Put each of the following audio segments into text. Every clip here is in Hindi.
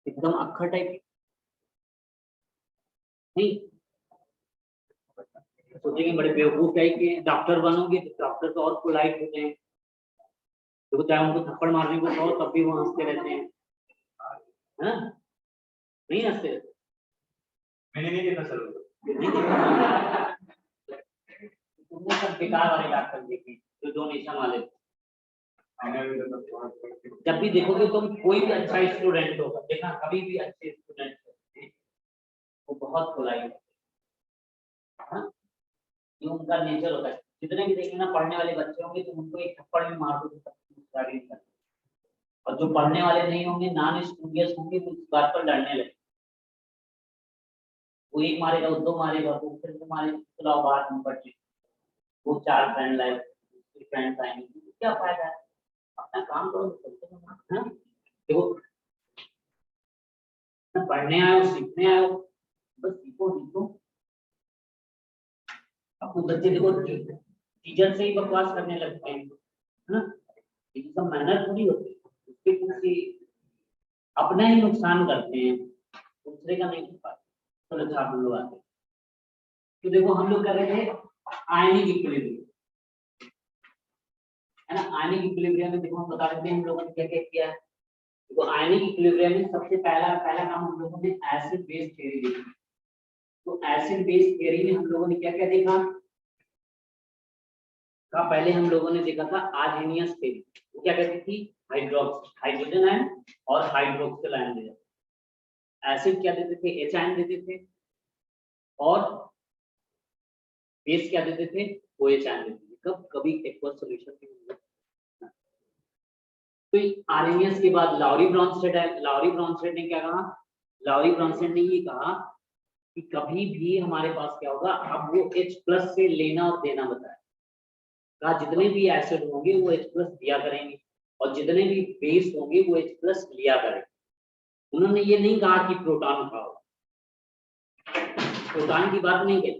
एकदम अक्खर टाइप नहीं, सोचेंगे बड़े बेवकूफ टाइप के। डॉक्टर बनोगे तो डॉक्टर तो और पोलाइट होते हैं, देखो चाहे उनको थप्पड़ मारने को कहो तब भी वो हंसते रहते हैं, है ना? नहीं हंसते रहते। मैंने नहीं देखा सर, तुमने सब बेकार वाले डॉक्टर देखे जो डोनेशन वाले। जब भी देखोगे तुम कोई भी अच्छा स्टूडेंट होगा, देखना कभी भी अच्छे स्टूडेंट वो बहुत पोलाइट है, ये उनका नेचर होता है। जितने भी देखेंगे ना पढ़ने वाले बच्चे होंगे तो उनको एक थप्पड़ भी मार दो, और जो पढ़ने वाले नहीं होंगे, नॉन स्टूडियस होंगे, तो इस बात पर लड़ने लगे। वो एक मारेगा, वो दो मारेगा, वो फिर दो मारेगा, चलाओ बाहर में बच्चे, वो चार फ्रेंड लाए, फ्रेंड्स आएंगे, क्या फायदा है? अपना काम करो, देखो पढ़ने आए हो, सीखने आए हो, बस सीखो सीखो। अपने बच्चे देखो टीचर से ही बकवास करने लगते हैं, है ना? ये सब मेहनत पूरी होती है, उसके कुछ अपना ही नुकसान करते हैं, दूसरे का नहीं कर पाते। तो अच्छा हम लोग आते, तो देखो हम लोग कर रहे थे आयनिक इक्विलिब्रियम, है ना? आयनिक इक्विलिब्रियम में देखो हम बता देते हैं हम लोगों ने क्या क्या किया है। तो आयनिक इक्विलिब्रियम में सबसे पहला काम हम लोगों ने एसिड बेस थ्योरी देखी। तो एसिड बेस थ्योरी में हम लोगों ने क्या क्या देखा? पहले हम लोगों ने देखा था आर्हेनियस थ्योरी, वो क्या कहती थी? हाइड्रोजन आयन और हाइड्रोक्सिल आयन देते। एसिड क्या देते थे? एच आयन देते थे, और बेस क्या देते थे? OH आयन देते थे। कब? कभी एक्वस सॉल्यूशन में। तो आर्हेनियस के बाद लाउरी ब्रॉन्स्टेड है। लाउरी ब्रॉन्स्टेड ने क्या कहा? लाउरी ब्रॉन्स्टेड ने ये कहा कि कभी भी हमारे पास क्या होगा, अब वो H+ से लेना और देना बताया। कहा जितने भी एसिड होंगे वो H+ दिया करेंगे, और जितने भी बेस होंगे वो H+ लिया करेंगे। उन्होंने ये नहीं कहा कि प्रोटॉन खाओ, प्रोटॉन की बात नहीं कही,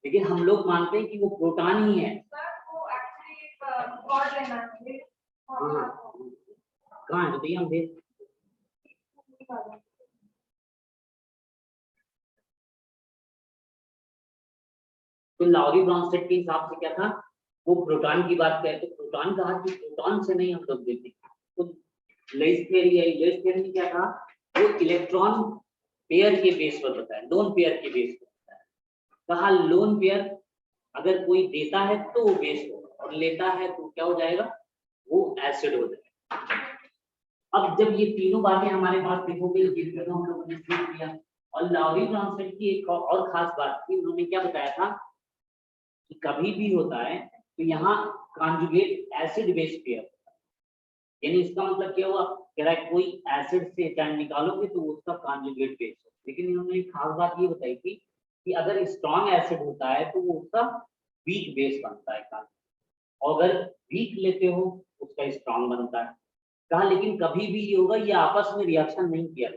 लेकिन हम लोग मानते हैं कि वो प्रोटॉन ही है। कहाँ है? बताइए हम देख। तो लाउरी ब्रॉन्स्टेड के हिसाब से क्या था? वो प्रोटॉन की बात कहते, तो प्रोटॉन कहा कि प्रोटॉन से नहीं हम लोग देते। तो लेइस थ्योरी है, लेइस थ्योरी में क्या था? वो इलेक्ट्रॉन पेयर के बेस पर बताया, लोन पेयर के बेस पर बताया। कहा लोन पेयर अगर कोई देता है तो वो बेस होगा, और लेता है तो क्या हो जाएगा? वो एसिड हो जाएगा। अब जब ये तीनों बातें हमारे पास देखोगे, जिनको हम लोगों ने सीख लिया। और लाउरी ब्रॉन्स्टेड की एक और खास बात थी, उन्होंने क्या बताया था कि कभी भी होता है तो यहाँ कॉन्जुगेट एसिड बेस पेयर, यानी इसका मतलब क्या हुआ? कह रहा है कोई एसिड से एचाइन निकालोगे तो उसका कॉन्जुगेट बेस हो। लेकिन इन्होंने एक खास बात ये बताई थी कि अगर स्ट्रॉन्ग एसिड होता है तो वो उसका वीक बेस बनता है, और अगर वीक लेते हो उसका स्ट्रॉन्ग बनता है। कहा लेकिन कभी भी ये होगा, ये आपस में रिएक्शन नहीं किया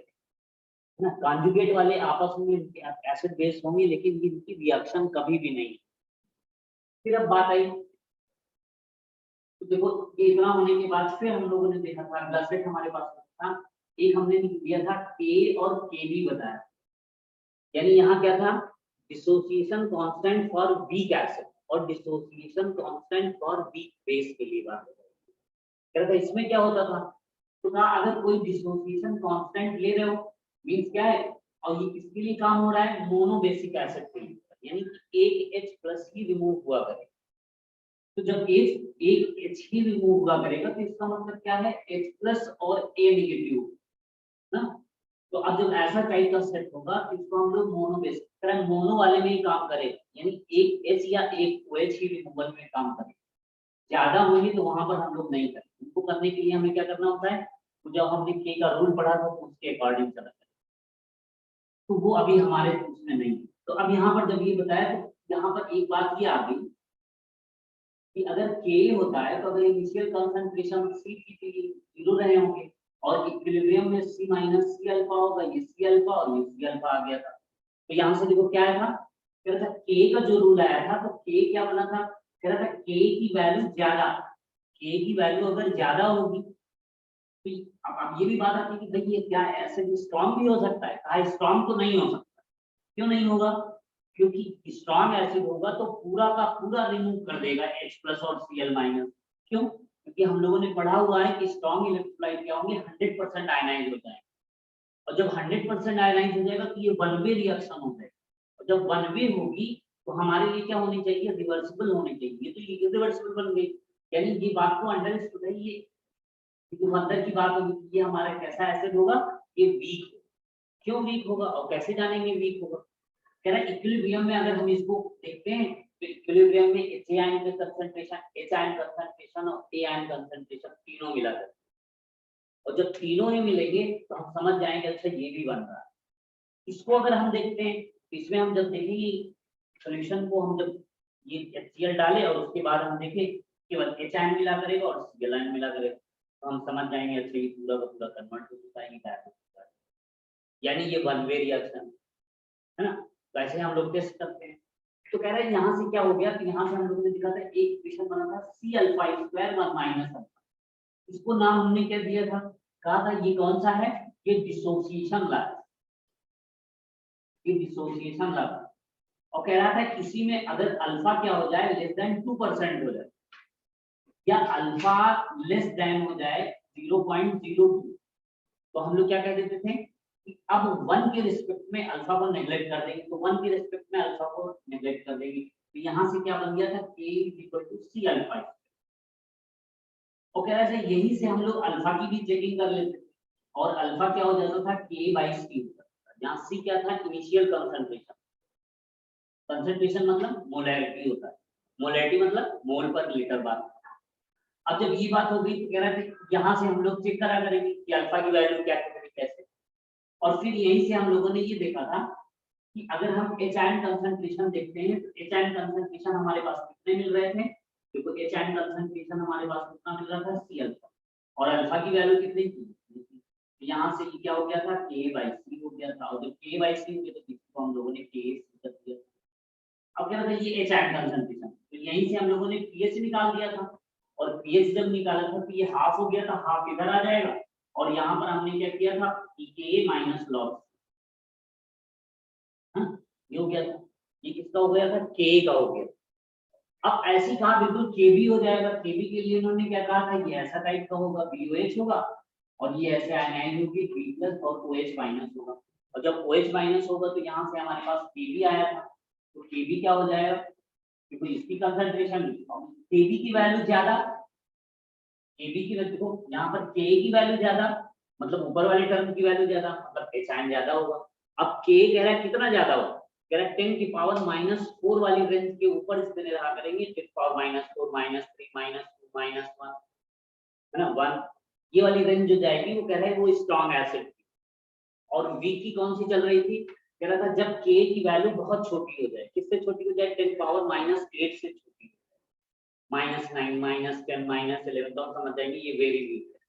ना, कॉन्जुगेट वाले आपस में एसिड बेस होंगे लेकिन इनकी रिएक्शन कभी भी नहीं। फिर अब बात आई, तो देखो ये इतना होने के बाद फिर हम लोगों ने देखा था अगला सेट हमारे पास था, एक हमने दिया था K और KB बताया, यानी यहाँ क्या था? Dissociation constant for weak acid और dissociation constant for weak base के लिए बात कर रहा था। इसमें क्या होता था? तो ना अगर कोई डिसोसिएशन कांस्टेंट ले रहे हो मींस क्या है, और ये किसके लिए काम हो रहा है? मोनो बेसिक एसिड के लिए, यानी कि एक H+ ही रिमूव हुआ करे। तो जब एक H ही रिमूव हुआ करेगा तो इसका मतलब क्या है? H+ और A नेगेटिव ना। तो अब जब ऐसा टाइप का सेट होगा तो इसको हम लोग मोनो बेसिक तरह मोनो वाले में ही काम करें, यानी एक H या एक OH ही रिमूवल में काम करें। ज्यादा होगी तो वहां पर हम लोग नहीं करें। उनको करने के लिए हमें क्या करना होता है? तो जब हमने K का रूल पढ़ा था तो उसके अकॉर्डिंग चला, तो वो अभी हमारे उसमें नहीं है। तो अब यहाँ पर जब ये बताया तो यहाँ पर एक बात ये आ गई कि अगर K होता है तो अगर इनिशियल कंसंट्रेशन C0 रहे होंगे और इक्विलिब्रियम में C- C अल्फा होगा, ये C अल्फा और ये C अल्फा आ गया था। तो यहाँ से देखो क्या आया था? कह रहा था K का जो रूल आया था तो K क्या बना था? कह रहा था K की वैल्यू ज्यादा, K की वैल्यू अगर ज्यादा होगी अब ये भी बात आती है कि भाई ये क्या एसिड स्ट्रॉन्ग भी हो सकता है, स्ट्रॉन्ग तो नहीं हो सकता। क्यों नहीं होगा? क्योंकि स्ट्रॉन्ग एसिड होगा तो पूरा का पूरा रिमूव कर देगा H+ और Cl-। क्यों? क्योंकि हम लोगों ने पढ़ा हुआ है कि स्ट्रॉन्ग इलेक्ट्रोलाइट क्या होंगे, 100% आयनाइज हो जाएंगे। और जब 100% आयनाइज हो जाएगा तो ये वन वे रिएक्शन हो जाएगा। और जब वन वे होगी तो हमारे लिए क्या होनी चाहिए, रिवर्सिबल होनी चाहिए। तो ये इरिवर्सिबल बन गई, यानी ये बात को अंडरस्टूड है। ये जो अंदर की बात होगी कि ये हमारा कैसा एसिड होगा, ये वीक होगा। क्यों वीक होगा और कैसे जानेंगे वीक होगा? कह रहा है इक्विलिब्रियम में अगर हम इसको देखते हैं तो इक्विलिब्रियम में H आयन का कंसंट्रेशन, H आयन कंसंट्रेशन और A आयन कंसंट्रेशन तीनों मिला कर, और जब तीनों ही मिलेंगे तो हम समझ जाएंगे अच्छा ये भी बन रहा है। इसको अगर हम देखते हैं तो इसमें हम जब देखेंगे सॉल्यूशन को, हम जब ये HCl डाले और उसके बाद हम देखें केवल H आयन मिला करेगा और Cl आयन मिला करेगा, तो हम समझ जाएंगे अच्छा ये पूरा का पूरा कन्वर्ट हो चुका है, यानी ये वन वे रिएक्शन है ना। वैसे हम लोग टेस्ट करते हैं। तो कह रहे हैं यहाँ से क्या हो गया कि यहाँ से हम लोगों ने दिखा था एक इक्वेशन बना था C∞ 1 माइनस अल्फा। इसको नाम हमने क्या दिया था, कहा था ये कौन सा है, ये डिसोसिएशन लॉ, ये डिसोसिएशन लॉ। और कह रहा था इसी में अगर अल्फा क्या हो जाए लेस देन 2% हो जाए, या अल्फा लेस देन हो जाए 0.02, तो हम लोग क्या कह देते थे कि अब 1 के रिस्पेक्ट में अल्फा को नेग्लेक्ट कर देंगे, तो 1 के रिस्पेक्ट में अल्फा को नेग्लेक्ट कर देंगे। तो यहाँ से क्या बन गया था K C∞। और कह रहे थे यही से हम लोग अल्फा की भी चेकिंग कर लेते थे, और अल्फा क्या हो जाता था K/C होता था, जहाँ C क्या था इनिशियल कंसंट्रेशन, कंसंट्रेशन मतलब मोलैरिटी होता है, मोलैरिटी मतलब मोल पर लीटर बार। अब जब ये बात हो गई तो कह रहे थे यहाँ से हम लोग चेक करा करेंगे कि अल्फा की वैल्यू क्या है कैसे। और फिर यहीं से हम लोगों ने ये देखा था कि अगर हम H आयन कंसंट्रेशन देखते हैं तो H आयन कंसंट्रेशन हमारे पास कितने मिल रहे थे, देखो H आयन कंसंट्रेशन हमारे पास कितना मिल रहा था C∞, और अल्फा की वैल्यू कितनी थी, यहाँ से ये क्या हो गया था K/C हो गया था, और जब K/C हो गया तो इसको हम लोगों ने K कर दिया। अब क्या था ये H आयन कंसंट्रेशन, तो यहीं से हम लोगों ने pH निकाल दिया था, और pH जब निकाला था तो ये हाफ हो गया था, हाफ इधर आ जाएगा, और यहाँ पर हमने क्या किया था K माइनस लॉग, ये हो गया था, ये किसका हो गया था K का हो गया। अब ऐसी कहा बिल्कुल K भी हो जाएगा, K भी के लिए उन्होंने क्या कहा था ये ऐसा टाइप का होगा BOH होगा, और ये ऐसे आयनाइन होगी B+ और OH- होगा, और जब OH- होगा तो यहाँ से हमारे पास Kb आया था, तो Kb क्या हो जाएगा, क्योंकि इसकी कंसंट्रेशन Kb की वैल्यू ज्यादा, Kb की वैल्यू देखो यहाँ पर K की वैल्यू ज्यादा, मतलब ऊपर वाले टर्म की वैल्यू ज्यादा, मतलब H आयन ज्यादा होगा। अब K कह रहा है कितना ज्यादा होगा, कह रहा है 10⁻⁻⁴ वाली रेंज के ऊपर इसमें रहा करेंगे, 10⁻⁻⁴ -3 -2 -1 है ना 1, ये वाली रेंज जो जाएगी वो कह रहा है वो स्ट्रॉन्ग एसिड की। और वीक की कौन सी चल रही थी, कह रहा था जब K की वैल्यू बहुत छोटी हो जाए, किससे छोटी हो जाए 10⁻⁻8 से छोटी, -9 -10 -11, तो हम समझ जाएंगे ये वेरी वीक है।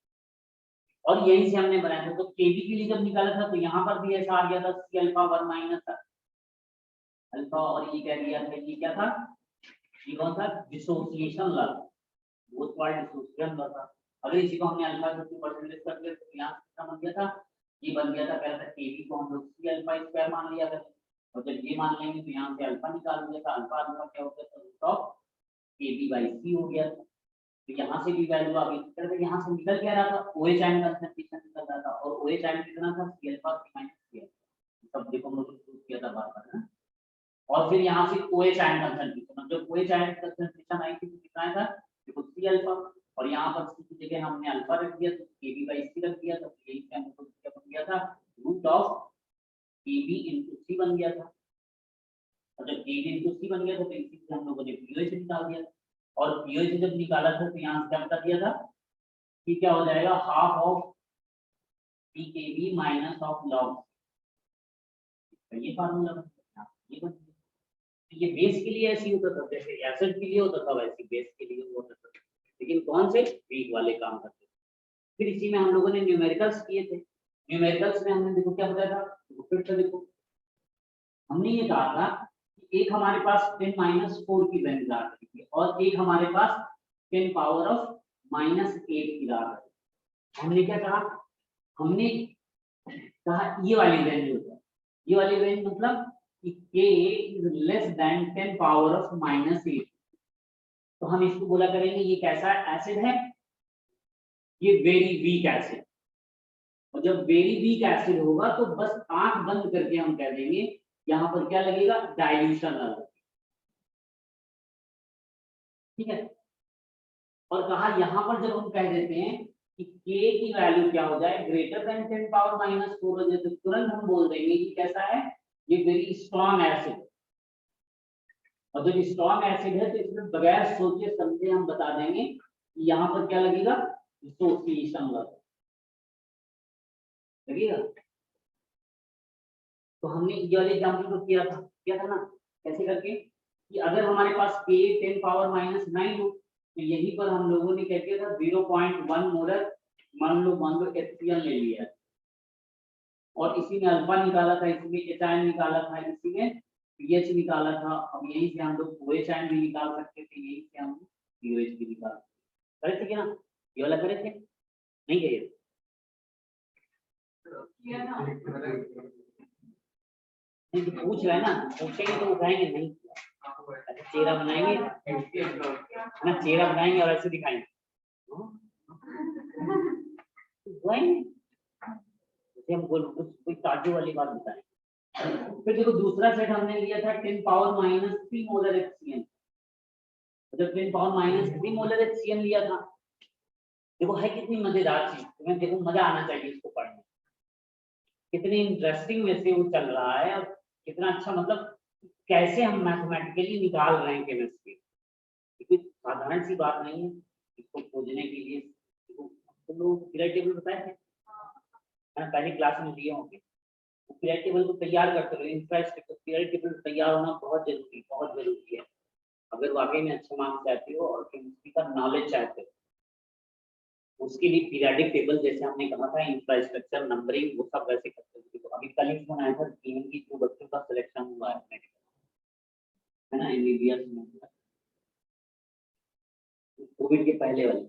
और यहीं से हमने बनाया था, तो Kb के लिए जब निकाला था तो यहाँ पर भी ऐसा आ गया था C∞ 1 अल्फा, और ये क्या दिया था, ये क्या था, ये कौन था डिसोसिएशन लॉ, वो वाला डिसोसिएशन लॉ था। अगर इसी को हमने अल्फा 50% कर दिया तो यहाँ कितना बन गया था, ये बन गया था, पहले था Kb को हम लोग C∞² मान लिया करते, और जब ये मान लेंगे तो यहाँ से अल्फा निकाल दिया था, अल्फा क्या हो गया था रूट Kb/C हो गया था। तो यहाँ से भी वैल्यू आ गई, यहाँ से निकल क्या रहा था OH आयन कंसंट्रेशन निकल रहा था, और OH आयन कितना था C∞ सब देखो हम लोग प्रूव किया था बार-बार है। और फिर यहाँ से OH आयन कंसंट्रेशन, जब OH आयन कंसंट्रेशन आई थी तो कितना आया था देखो C∞, और यहाँ पर C की जगह हमने अल्फा रख दिया तो Kb/C रख दिया, तो यही से हमको क्या बन गया था √Kb/C बन गया था, और जब Kb/C बन गया था तो इसी से हम लोगों ने pOH निकाल दिया, और pOH जब निकाला था तो यहाँ क्या बता दिया था कि क्या हो जाएगा half of Pkb minus of log, ये फार्मूला बन गया, ये बन गया। तो ये बेस के लिए ऐसे ही होता था, जैसे एसिड के लिए होता था वैसे बेस के लिए होता था, लेकिन कौन से वीक वाले काम करते थे। फिर इसी में हम लोगों ने न्यूमेरिकल्स किए थे, न्यूमेरिकल्स में हमने देखो क्या बताया था, फिर से देखो हमने ये कहा था कि एक हमारे पास 10⁻⁴ की रेंज आ रही थी, और एक हमारे पास 10⁻⁻⁸ की आ रही थी। हमने क्या कहा, हमने कहा ये वाली वैल्यू है, ये वाली वैल्यू मतलब कि k is less than 10 power of -8, तो हम इसको बोला करेंगे ये कैसा एसिड है, ये वेरी वीक एसिड। और जब वेरी वीक एसिड होगा तो बस आंख बंद करके हम कह देंगे यहाँ पर क्या लगेगा, डाइल्यूशन लगेगा, ठीक है। और कहा यहाँ पर जब हम कह देते हैं कि k की वैल्यू क्या हो जाए, ग्रेटर देन 10 पावर -4 हो जाए, तो तुरंत हम बोल देंगे कि कैसा है, ये वेरी स्ट्रॉन्ग एसिड। और जब स्ट्रॉन्ग एसिड है तो इसमें बगैर सोचे समझे हम बता देंगे कि यहाँ पर क्या लगेगा, डिसोसिएशन लगेगा। तो हमने ये वाले एग्जाम्पल को किया था ना, कैसे करके कि अगर हमारे पास k 10 पावर -9 हो तो यहीं पर हम लोगों ने क्या किया था, 0.1 मोलर मान लो HCl ले लिया और इसी में अल्फा निकाला था, इसी में एचाइन निकाला था, इसी में पीएच निकाला था। अब यहीं से हम लोग OH भी निकाल सकते थे, यहीं से हम पीओएच भी निकाल करे थे क्या ना, ये वाला करे थे नहीं करे नहीं, तो पूछ रहे हैं ना, पूछेंगे तो उठाएंगे नहीं, अच्छा चेहरा बनाएंगे ना, चेहरा बनाएंगे और ऐसे दिखाएंगे जैसे हम बोल कोई काजू वाली बात बताएं। फिर देखो दूसरा सेट हमने लिया था 10 पावर -3 मोलर HCl, जब 10 पावर -3 मोलर HCl लिया था, देखो है कितनी मजेदार चीज, तुम्हें देखो मजा आना चाहिए इसको पढ़ने, कितनी इंटरेस्टिंग में से वो चल रहा है और कितना अच्छा, मतलब कैसे हम मैथमेटिकली निकाल रहे हैं केमिस्ट्री, कोई साधारण सी बात नहीं है इसको खोजने के लिए। तुम लोग पीरियड टेबल बताए थे, मैंने पहली क्लास में दिए होंगे, पीरियड टेबल को तैयार करते रहो, इंफ्रास्ट्रक्चर पीरियड टेबल तैयार होना बहुत जरूरी है अगर वाकई में अच्छे मार्क्स चाहते हो और केमिस्ट्री का नॉलेज चाहते हो। उसके लिए पीरियडिक टेबल जैसे हमने कहा था, इंफ्रास्ट्रक्चर नंबरिंग वो सब वैसे करते हैं। तो अभी कल ही फोन आया था की जो बच्चों का सिलेक्शन हुआ है ना MBBS में, कोविड के पहले वाले,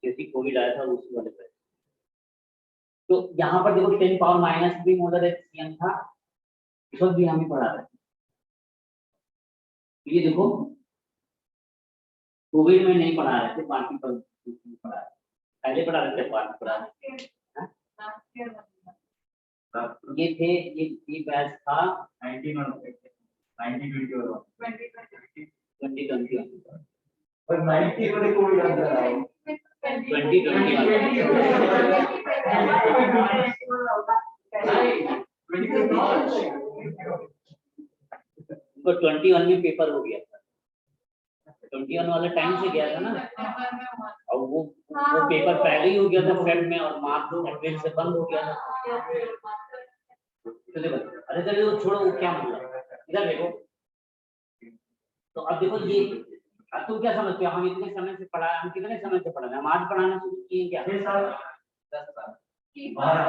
जैसे कोविड आया था उसी वाले पहले। तो यहाँ पर देखो 10 पावर -3 मोलर HCl था, इस वक्त भी हमें पढ़ा रहे हैं। ये देखो कोविड में नहीं पढ़ा रहे थे, बाकी पर पढ़ा रहे, पहले पढ़ा रहे थे, बाकी पढ़ा रहे थे। ये थे ये बैच था 2021 पर 90 वाले कोविड अंदर आओ 21 में पेपर हो गया था, 21 वाला टाइम से गया था ना, और वो पेपर पहले ही हो गया था फेब में और मार्च अप्रैल से बंद हो गया था। अरे चलिए वो छोड़ो, वो क्या मतलब, इधर देखो। तो अब देखो ये, अब तुम क्या समझते हो, हम इतने समय से पढ़ा, हम कितने समय से पढ़ा रहे हैं, हम आज पढ़ाना शुरू किए क्या, 6 साल 10 साल 12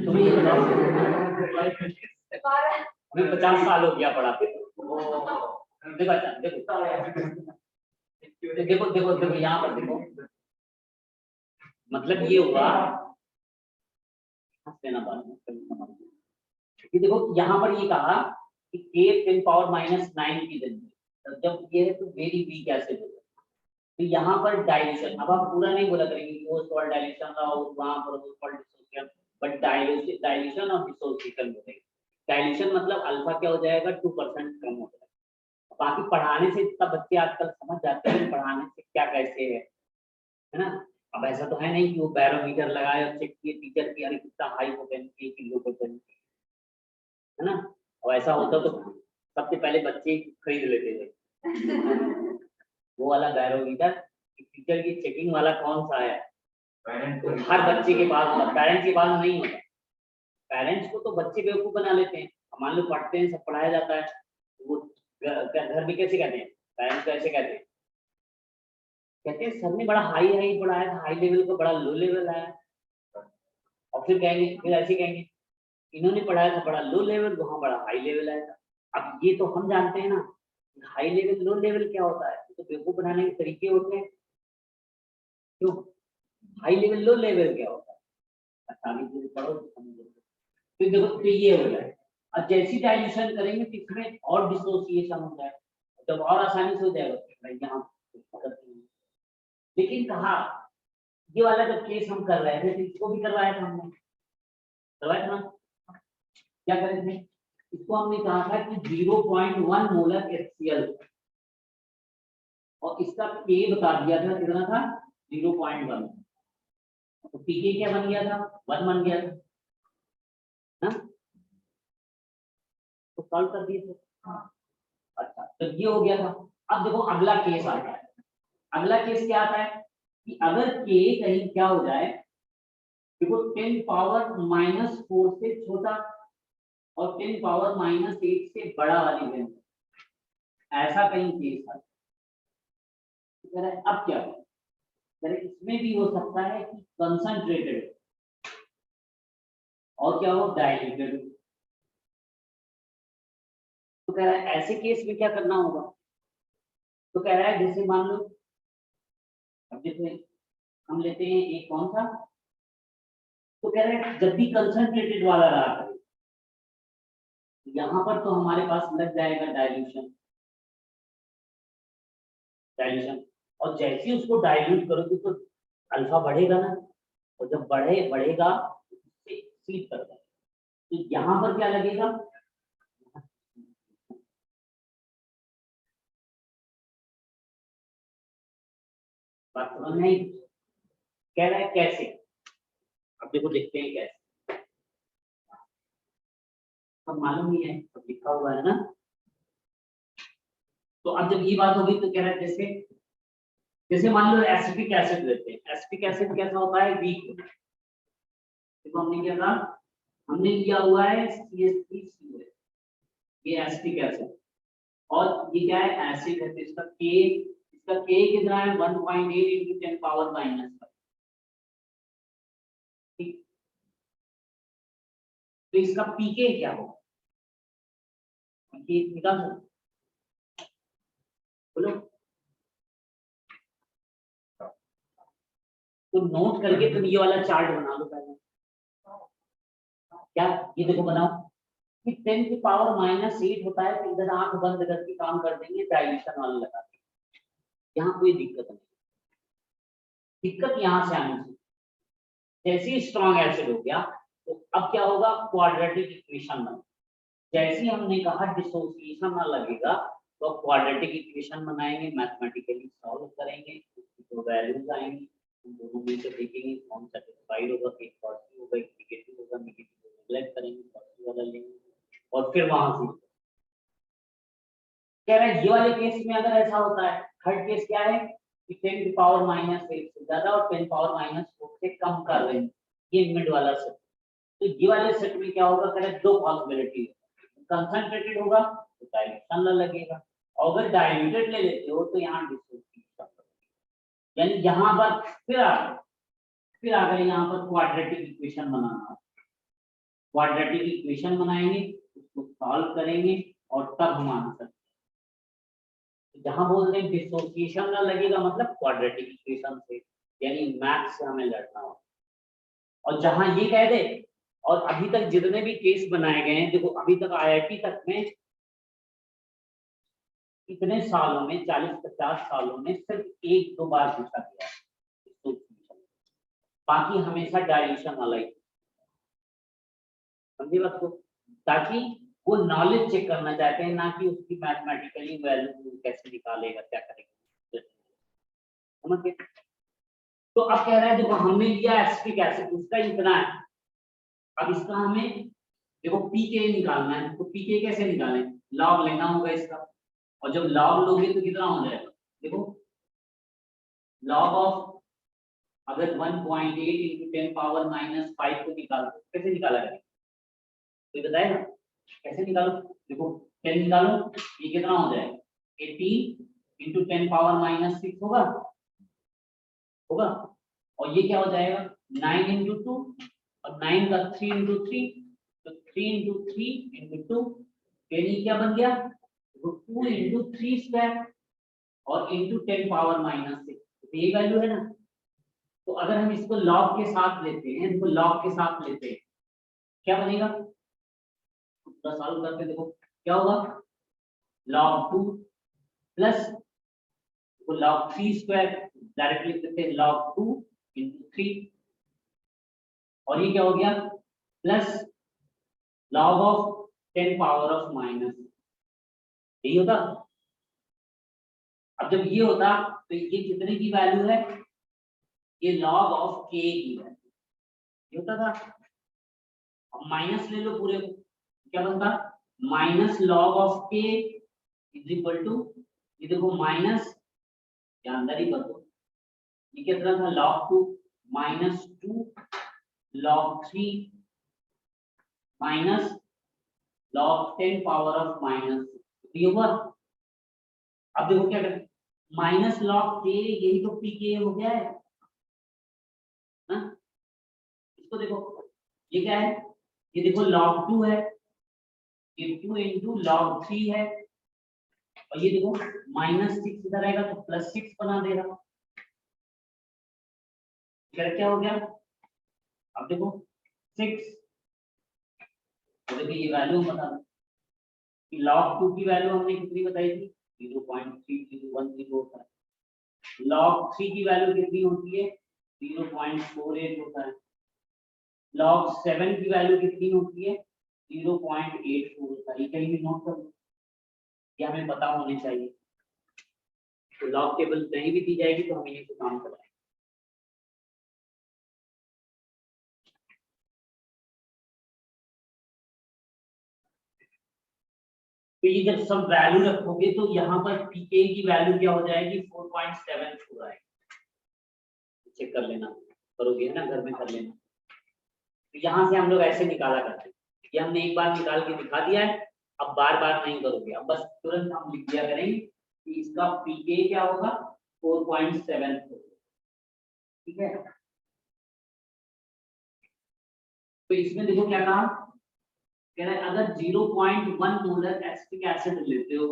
तुम्हें ये बताओ, हमें 50 साल हो गया पढ़ाते। देखो अच्छा देखो देखो देखो यहाँ पर देखो, मतलब ये हुआ कि देखो यहाँ पर ये कहा कि k 10 पावर -9 की जगह जब ये है तो वेरी वीक एसिड होगा, तो यहाँ पर डाइल्यूशन, अब आप पूरा नहीं बोला करेंगे वो सॉल्ट डाइल्यूशन था और वहां पर वो सॉल्ट डिसोसिएशन, बट डाइल्यूशन और डिसोसिएशन बोलेंगे। डाइल्यूशन मतलब अल्फा क्या हो जाएगा, 2% कम हो जाएगा। बाकी पढ़ाने से इतना बच्चे आजकल समझ जाते हैं पढ़ाने से क्या कैसे है ना। अब ऐसा तो है नहीं कि वो बैरोमीटर लगाए और चेक किए टीचर की, अरे कितना हाई पोटेंसी की लो पोटेंसी, है ना। और ऐसा होता तो सबसे पहले बच्चे खरीद लेते थे वो वाला बैरोमीटर, टीचर की चेकिंग वाला कौन सा है, तो हर बच्चे के पास होता, पेरेंट्स के पास नहीं होता। पेरेंट्स को तो बच्चे बेवकूफ बना लेते हैं, मान लो पढ़ते हैं सब पढ़ाया जाता है, वो घर में कैसे कहते हैं, पेरेंट्स को ऐसे कहते हैं सर ने बड़ा हाई हाई पढ़ाया था, हाई लेवल का बड़ा लो लेवल आया, और फिर कहेंगे, फिर ऐसे कहेंगे इन्होंने पढ़ाया था बड़ा लो लेवल, वहां बड़ा हाई लेवल आया था। अब ये तो हम जानते हैं ना हाई लेवल लो लेवल क्या होता है, तो बेवकूफ बनाने के तरीके होते हैं, क्यों हाई लेवल लो लेवल क्या होता है, आसानी से पढ़ो तो समझो। फिर देखो तो ये हो जाए, अब जैसी डाइल्यूशन करेंगे तो इसमें और डिसोसिएशन हो जाए, जब और आसानी से हो जाएगा तो यहाँ दिक्कत नहीं है। लेकिन कहा ये वाला जब केस हम कर रहे थे तो इसको भी करवाया था हमने, करवाया था ना, क्या करे थे, इसको हमने कहा था कि 0.1 मोलर HCl और इसका K बता दिया था, कितना था 0.1, तो पीके क्या बन गया था 1 बन गया था ना, तो सॉल्व कर दिए थे। अच्छा तो ये हो गया था। अब देखो अगला केस आता है, अगला केस क्या आता है कि अगर K कहीं क्या हो जाए, देखो 10 पावर -4 से छोटा और 10 पावर -8 से बड़ा वाली वैल्यू, ऐसा कहीं केस आता है। अब क्या हो, इसमें भी हो सकता है कि कंसंट्रेटेड और क्या हो डाइल्यूटेड। तो कह रहा है ऐसे केस में क्या करना होगा, तो कह रहा है जैसे मान लो, अब जैसे हम लेते हैं एक कौन सा, तो कह रहे हैं जब भी कंसंट्रेटेड वाला रहा करे, यहाँ पर तो हमारे पास लग जाएगा डाइल्यूशन, डाइल्यूशन, और जैसे ही उसको डाइल्यूट करोगे तो अल्फा बढ़ेगा ना, और जब बढ़ेगा स्लीप करता है, तो यहाँ पर क्या लगेगा, बात समझ में आई, कह रहा है कैसे, अब देखो देखते हैं कैसे, अब मालूम नहीं है तो लिखा हुआ है ना। तो अब जब ये बात होगी तो कह रहा है जैसे जैसे मान लो एसिटिक एसिड लेते हैं, एसिटिक एसिड कैसा होता है वीक, देखो हमने क्या कहा, हमने लिया हुआ है CH3COH, ये एसिटिक एसिड, और ये क्या है एसिड है, तो इसका K कितना है 1.8 into 10 पावर -5, ठीक, तो इसका पीके क्या होगा, पीके निकाल सकते बोलो, तो नोट करके तुम ये वाला चार्ट बना लो पहले, क्या ये देखो बनाओ कि 10 की पावर -8 होता है, तो इधर आंख बंद करके काम कर देंगे, डाइल्यूशन वाला लगा देंगे, यहाँ कोई दिक्कत नहीं, दिक्कत यहाँ से आनी चाहिए, जैसे ही स्ट्रॉन्ग एसिड हो गया तो अब क्या होगा क्वाड्रेटिक इक्वेशन बन, जैसे ही हमने कहा डिसोसिएशन ना लगेगा तो क्वाड्रेटिक इक्वेशन बनाएंगे, मैथमेटिकली सॉल्व करेंगे, उसकी जो वैल्यूज आएंगी उन दोनों में से देखेंगे कौन सेटिस्फाइड होगा, एक पॉजिटिव होगा एक नेगेटिव होगा, नेगेटिव को नेगलेक्ट करेंगे, पॉजिटिव वाला लेंगे और फिर वहां से कह रहे हैं ये वाले केस में अगर ऐसा होता है, थर्ड केस क्या है कि 10 की पावर -8 से ज्यादा और 10 पावर -4 से कम कर रहे हैं, ये मिड वाला सेट, तो ये वाले सेट में क्या होगा, कह रहे हैं दो पॉसिबिलिटी है, कंसंट्रेटेड होगा तो डाइल्यूशन ना लगेगा, और अगर डाइल्यूटेड ले लेते हो तो यहाँ डिसोसिएशन, यानी यहाँ पर फिर आ गए यहाँ पर क्वाड्रेटिक इक्वेशन बनाना, क्वाड्रेटिक इक्वेशन बनाएंगे, उसको सॉल्व करेंगे और तब हम आंसर, जहां बोल रहे हैं डिसोसिएशन ना लगेगा मतलब क्वाड्रेटिक इक्वेशन से, यानी मैथ से हमें लड़ना हो, और जहां ये कह दे, और अभी तक जितने भी केस बनाए गए हैं, देखो अभी तक IIT तक में इतने सालों में 40-50 सालों में सिर्फ 1-2 बार पूछा गया है, बाकी हमेशा डाइल्यूशन वाला ही, समझी बात को, ताकि वो नॉलेज चेक करना चाहते हैं, ना कि उसकी मैथमेटिकली वैल्यू कैसे निकालेगा क्या करेगा, समझ गए। तो अब कह रहा है देखो हमने लिया एसिटिक एसिड, उसका इतना है, अब इसका हमें देखो पीके निकालना है, तो पीके कैसे निकालें, लॉग लेना होगा इसका, और जब लॉग लोगे तो कितना हो जाएगा, देखो लॉग ऑफ अगर 1.8 into 10 पावर -5 को निकालो कैसे निकाला जाएगा, तो बताएगा कैसे निकालो, देखो 10 निकालो, ये कितना हो जाएगा 18 into 10 पावर -6 होगा, और ये क्या हो जाएगा 9 into 2, और 9 का 3 into 3, तो 3 into 3 into 2, यानी क्या बन गया, तो 2 into 3 स्क्वायर और into 10 पावर -6, तो ये वैल्यू है ना, तो अगर हम इसको लॉग के साथ लेते हैं, इसको लॉग के साथ लेते हैं, क्या बनेगा? पूरा सॉल्व करके देखो क्या होगा। log 2 plus log 3 square, directly लिख सकते हैं log 2 into 3, और ये क्या हो गया plus log of 10 power of minus, यही होता। अब जब ये होता तो ये कितने की वैल्यू है, ये log of k की वैल्यू, ये होता था। अब माइनस ले लो पूरे को, क्या बनता minus log of k is equal to, ये देखो माइनस के अंदर ही कर दो, ये कितना था log 2 minus 2 log 3 minus log 10 power of minus, ये हुआ। अब देखो क्या करें, माइनस log k, यही तो pk हो गया है ना। इसको देखो ये क्या है, ये देखो log 2 है, ये 2 into log 3 है, और ये देखो माइनस 6 इधर आएगा तो प्लस 6 बना देगा। क्या हो गया, अब देखो 6, तो देखिए ये वैल्यू बता दो कि log 2 की वैल्यू हमने कितनी बताई थी, 0.3010 होता है। log 3 की वैल्यू कितनी होती है, 0.48 होता है। log 7 की वैल्यू कितनी होती है, 0.84 होता है। ये कहीं भी नोट कर लो, ये हमें पता होने चाहिए। तो लॉग टेबल कहीं भी दी जाएगी तो हम इन्हीं को काम कराएंगे। तो ये जब सब वैल्यू रखोगे तो यहाँ पर पीके की वैल्यू क्या हो जाएगी, 4.74 आएगी। चेक कर लेना, करोगे ना घर में कर लेना। तो यहाँ से हम लोग ऐसे निकाला करते हैं, ये हमने एक बार निकाल के दिखा दिया है, अब बार बार नहीं करोगे, अब बस तुरंत हम लिख दिया करेंगे कि इसका पीके क्या होगा 4.74, ठीक है। तो इसमें देखो क्या कहा, कह रहा है अगर 0.1 मोलर एसिटिक एसिड लेते हो,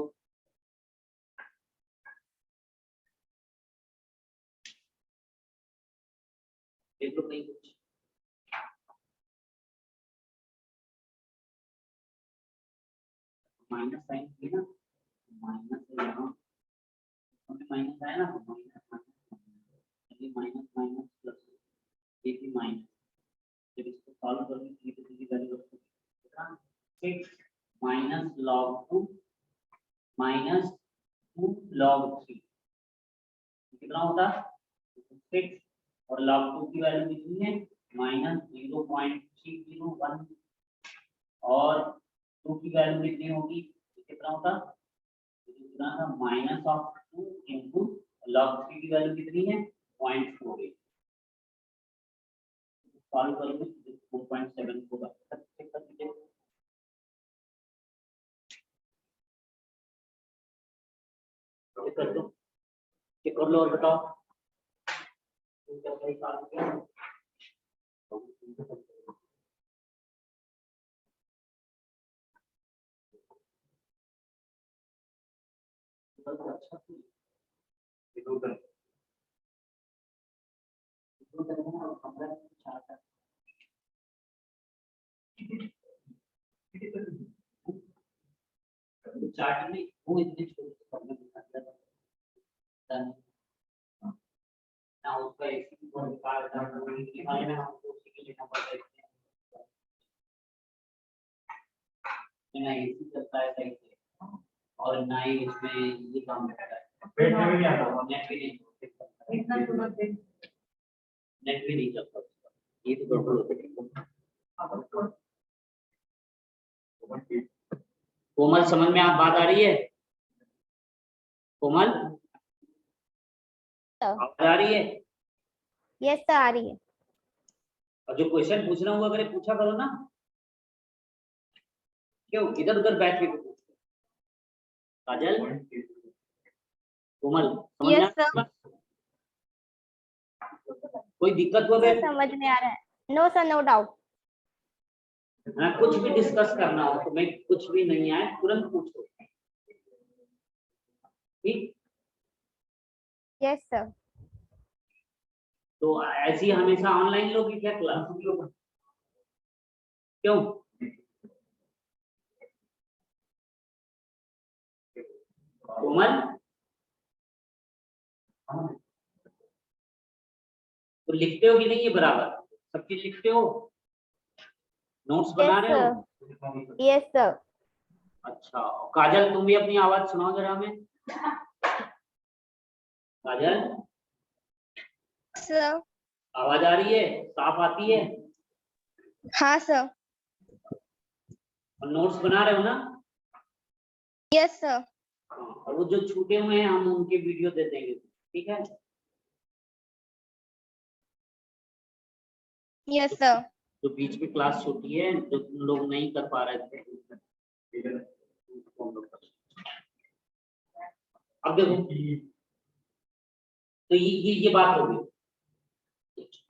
देख लो कहीं कुछ माइनस साइन है ना, माइनस यहाँ माइनस आया ना, माइनस माइनस माइनस प्लस, ये भी माइनस, जब इसको सॉल्व करोगे तो ये कितनी वैल्यू रखोगे, 6 माइनस log 2 माइनस 2 log 3, कितना होता 6, और log 2 की वैल्यू कितनी है माइनस 0.301, और 2 की वैल्यू कितनी होगी, कितना होता माइनस ऑफ 2 इंटू log 3 की वैल्यू कितनी है 0.48, सॉल्व करोगे 4.7 होगा। चेक कर लीजिए, चेक कर लो, चेक कर लो और बताओ क्या सही सॉल्व किया। अच्छा चार्ट में वो इतने छोटे से दिखा दिया ना, उसका एक निकाल में हमको उसी के लेना पड़ता है, ना एसी चलता है सही से, और ना ही उसमें ये काम करता है, पेट में भी नहीं आता, नेट भी नहीं नेट भी नहीं चलता, ये तो गड़बड़ होता है। कोमल समझ में आप बात आ रही है, कोमल आवाज आ रही है? यस सर आ रही है। और जो क्वेश्चन पूछना हुआ अगर पूछा करो ना, क्यों इधर उधर बैठ के पूछते काजल कोमल समझ यस में सर, कोई दिक्कत हो गई समझ में आ रहा है। No sir, no doubt. ना, कुछ भी डिस्कस करना हो तो मैं कुछ भी नहीं आए तुरंत पूछो, ठीक। Yes sir. तो ऐसी हमेशा ऑनलाइन लोगी क्या क्लास? क्यों? कोमल, तो लिखते हो कि नहीं? ये बराबर सब चीज लिखते हो? नोट्स बना Yes, रहे हो? sir. Yes, sir. अच्छा, काजल तुम भी अपनी आवाज सुनाओ जरा हमें। काजल, Sir. आवाज आ रही है? साफ आती है? हाँ sir. और नोट्स बना रहे हो ना? Yes, sir. हाँ, और वो जो छूटे हुए हैं हम उनके वीडियो दे देंगे, ठीक है? Yes, sir. जो बीच में क्लास छूटी है, जो तुम लोग नहीं कर पा रहे थे, अब देखो, तो ये बात होगी।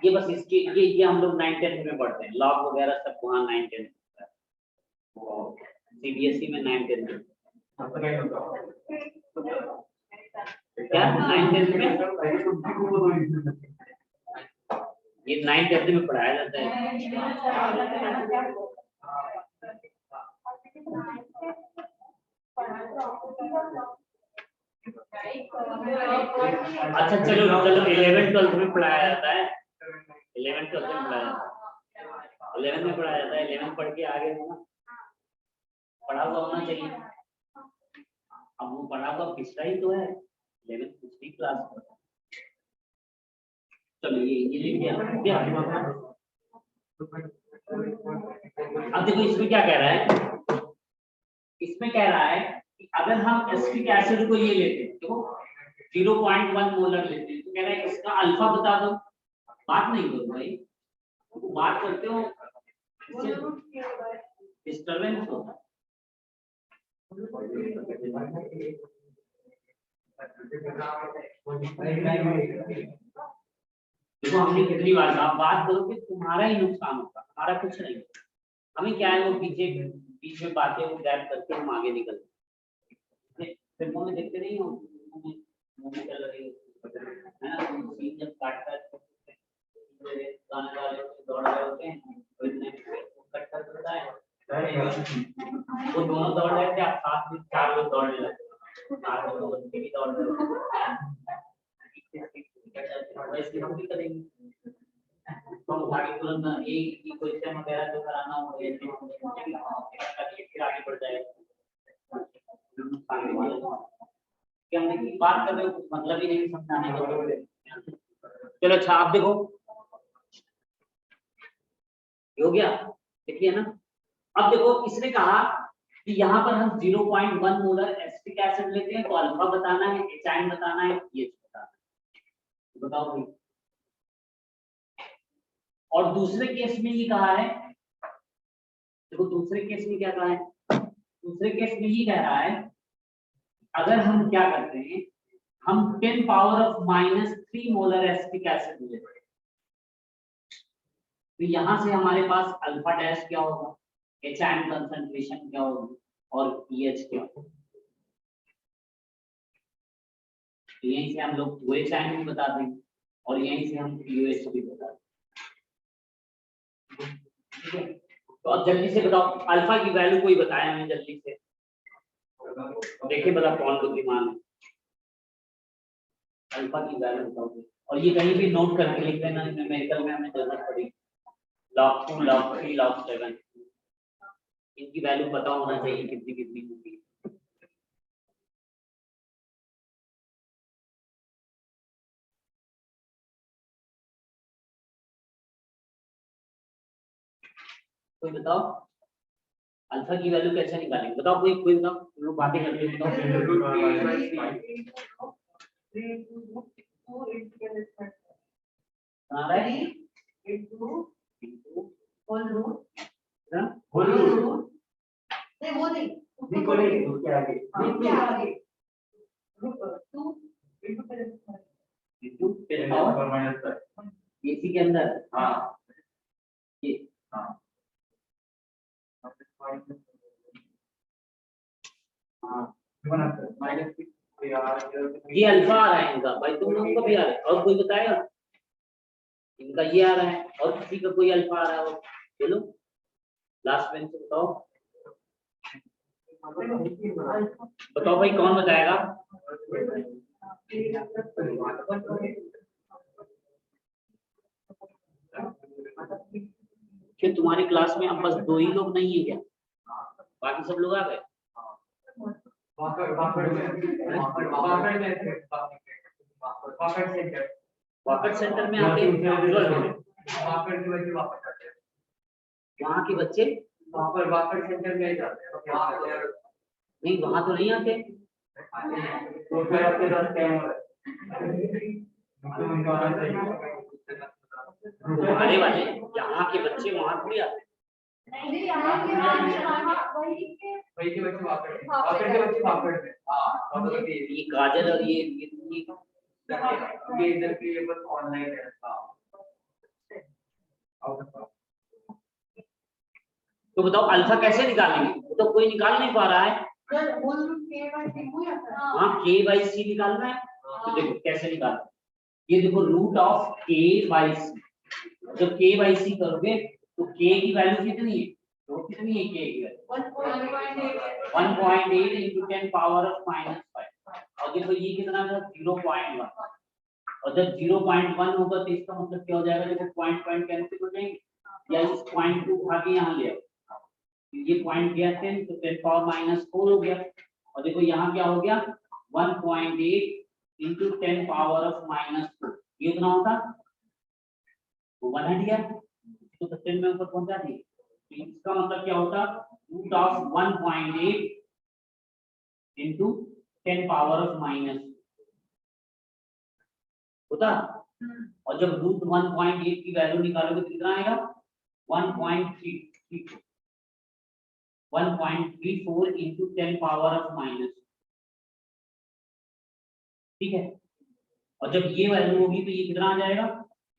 ये बस इसके ये हम लोग 9th-10th में पढ़ते हैं, लॉग वगैरह सब वहाँ 9th-10th सीबीएसई में 9th-10th में। क्या 9th-10th में? ये 9th-10th में पढ़ाया जाता है। अच्छा चलो 11th-12th में पढ़ाया जाता है। 11th-12th में पढ़ाया जाता है। 11th में पढ़ाया जाता है। 11th पढ़ के आगे पढ़ा हुआ होना चाहिए। अब वो पढ़ा हुआ पिछला ही तो है, 11th पिछली क्लास में। चलो ये लिख दिया। अब देखो इसमें क्या कह रहा है? इसमें कह रहा है कि अगर हम एसिटिक एसिड को ये लेते हैं, तो 0.1 मोलर लेते हैं, तो कह रहा है इसका अल्फा बता दो। बात नहीं करो भाई, तो बात करते हो, डिस्टर्बेंस होता है। देखो हमने कितनी बार कहा, बात करो कि तुम्हारा ही नुकसान होगा, हमारा कुछ नहीं। हमें क्या है, वो बीच में बातें वो गैप करके हम आगे निकलते। फिल्मों में देखते नहीं हो, मूवी चल रही है ना, सीन जब काटता है तो गाने गा रहे होते हैं, दौड़ रहे होते हैं, तो इतने कट कर देता है, वो दोनों दौड़ रहे थे, आप साथ में 4 लोग दौड़ने लगे, 4 लोग बच्चे भी दौड़ रहे होते, वैसे हम भी करेंगे। तो आगे तुरंत एक की क्वेश्चन वगैरह जो कराना हो ये फिर आगे बढ़ जाएगा। क्या हमने की बात कर रहे हो, कुछ मतलब ही नहीं समझाने का। चलो अच्छा आप देखो, हो गया, देखिए ना। अब देखो इसने कहा कि यहाँ पर हम 0.1 मोलर एसिटिक एसिड लेते हैं, तो अल्फा बताना है, एचाइन बताना है, पीएच बताना है। बताओ भाई। और दूसरे केस में ये कहा है, देखो दूसरे केस में क्या कहा है? दूसरे केस में ये कह रहा है अगर हम क्या करते हैं, हम 10⁻³ मोलर एसिटिक एसिड लेते हैं, तो यहां से हमारे पास अल्फा डैश क्या होगा, एचाइन कंसंट्रेशन क्या होगी, और पीएच क्या होगा। तो यहीं से हम लोग OH भी बता देंगे और यहीं से हम POH भी बता देंगे। ठीक है, तो अब जल्दी से बताओ अल्फा की वैल्यू कोई बताया हमें जल्दी से, देखिए बता कौन बुद्धिमान है। अल्फा की वैल्यू बताओ, और ये कहीं भी नोट करके लिख लेना, न्यूमेरिकल में हमें जरूरत पड़ेगी। log 2 log 3 log 7 इनकी वैल्यू पता होना चाहिए कितनी कितनी होगी। कोई बताओ अल्फा की वैल्यू कैसे निकालेंगे, बताओ कोई बताओ, तुम लोग बातें करते हो, इसी के अंदर ये ये अल्फा आ रहा है इनका भाई, तुम लोगों को भी आ रहा है, और कोई बताएगा? इनका ये आ रहा है और किसी का कोई अल्फा आ रहा है, बोलो लास्ट बेंच से बताओ बताओ भाई कौन बताएगा? कि तुम्हारी क्लास में अब बस 2 ही लोग नहीं है क्या? बाकी सब लोग आ गए? वाकड़ सेंटर में आके वहाँ के बच्चे वहाँ पर वाकड़ सेंटर में जाते हैं, नहीं वहाँ तो नहीं आते। तो फिर आपके पास क्या है? तुम्हारे वाले यहाँ के बच्चे वहाँ थोड़ी आते। वही के बच्चे वाकड़ के बच्चे वाकड़ में, हाँ मतलब ये काजल और ये इधर के ये बस ऑनलाइन है। तो बताओ अल्फा कैसे निकालेंगे? तो कोई निकाल नहीं पा रहा है। हाँ k/c निकालना है। तो देखो कैसे निकालना है, ये देखो रूट ऑफ k/c। जब k/c करोगे तो k की वैल्यू कितनी है? तो कितनी है k की वैल्यू? 1.8 into 10 power of -5। और देखो ये कितना था? 0.1। और जब 0.1 होगा तो इसका मतलब क्या हो जाएगा? देखो पॉइंट कैंसिल हो जाएंगे, या इस पॉइंट को उठा के यहाँ ले आओ, ये पॉइंट गया 10 तो 10 पावर -4 हो गया। और देखो यहाँ क्या हो गया? 1.8 into 10 पावर ऑफ -4, ये कितना होता? वो 1 हट गया तो 10 में ऊपर पहुंचा दिए। तो इसका मतलब क्या होता? Root of 1.8 into 10 power of -4 होता। और जब रूट 1.8 की वैल्यू निकालोगे तो कितना आएगा? 1.34 into 10 पावर ऑफ -, ठीक है। और जब ये वैल्यू होगी तो ये कितना आ जाएगा?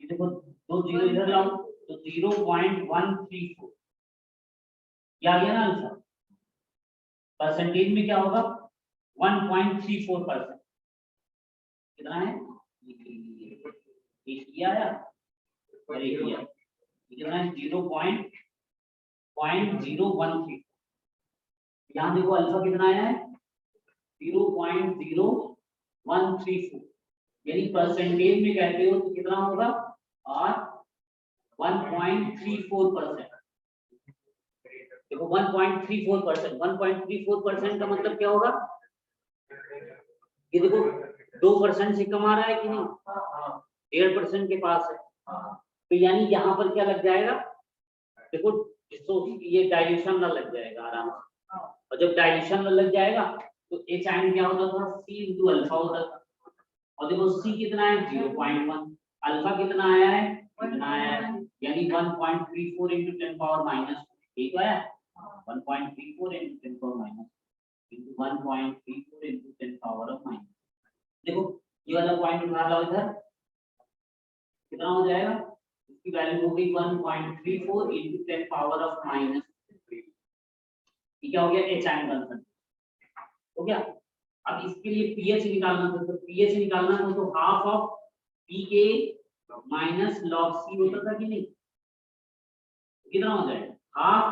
ये देखो 2 जीरो इधर लाओ तो 0.134, क्या आ गया ना आंसर? परसेंटेज में क्या होगा? 1.34%। कितना है? ये आया और ये किया, कितना है? 0.013। यहाँ देखो अल्फा कितना आया है? 0.0134, यानी परसेंटेज में कहते हो तो कितना होगा? और 1.34%। देखो 1.34%, 1.34% का मतलब क्या होगा? ये देखो 2% से कम आ रहा है कि नहीं? 1.5% के पास है। तो यानी यहाँ पर क्या लग जाएगा? देखो तो ये डाइल्यूशन ना लग जाएगा आराम से। और जब डाइल्यूशन में लग जाएगा तो h आयन क्या होता था? c into अल्फा होता था। और देखो c कितना है? 0.1। अल्फा कितना आया है? कितना आया है? यानी 1.34 into 10 पावर माइनस, ठीक है, 1.34 into 10 power minus into 1.34 into 10 power of minus. देखो ये वाला पॉइंट उठा लो इधर, कितना हो जाएगा? इसकी वैल्यू हो गई 1.34 into 10 पावर ऑफ माइनस। क्या हो गया? h आयन कंसंट्रेशन हो गया। अब इसके लिए pH निकालना था, तो pH निकालना था तो half of pK minus log C होता था कि नहीं? कितना हो जाएगा? हाफ